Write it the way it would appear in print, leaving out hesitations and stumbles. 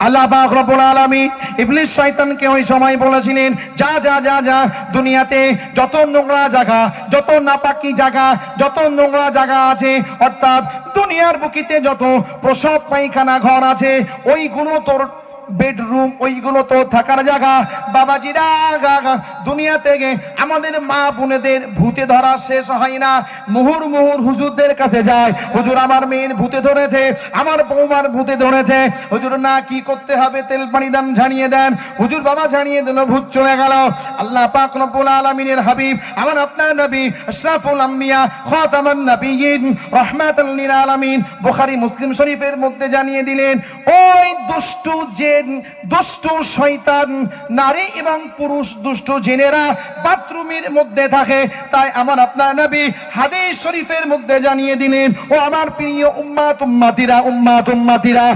আল্লাহ পাক রব্বুল আলামিন ইবলিস শয়তানকে ওই সময় বলেছিলেন, যা যা যা যা, দুনিয়াতে যত নোংরা জায়গা, যত নাপাকি জায়গা, যত নোংরা জায়গা আছে, অর্থাৎ দুনিয়ার বুকিতে যত প্রসব পায়খানা ঘর আছে, ওইগুলো তোর বেডরুম, ওইগুলো তো থাকার জায়গা। বাবাজিরা, দুনিয়া থেকে আমাদের মা বোনেদের ভূতে ধরা শেষ হয় না, মুহুর মুহুর হুজুরদের কাছে যায়, হুজুর আমার মেয়ের ভূতে ধরেছে, আমার বৌমার ভূতে ধরেছে। হুজুর না, কি করতে হবে, তেল পানি দান, জানিয়ে দেন। হুজুর বাবা জানিয়ে দিল, ভূত চলে গেল। আল্লাহ পাক রব্বুল আলামিনের হাবিব, আমার আপনার নবী আশরাফুল আম্বিয়া খাতামুন নবিয়্যিন রাহমাতাল লিল আলামিন বুখারী মুসলিম শরীফের মধ্যে জানিয়ে দিলেন, ওই দুষ্টু যে দুষ্টু শয়তান, নারী এবং পুরুষ দুষ্টু জিনেরা বাথরুমের মধ্যে থাকে। তাই আমার আপনার নবী হাদিস শরীফের মধ্যে জানিয়ে দিলেন, ও আমার প্রিয় উম্মাত উম্মাতিরা,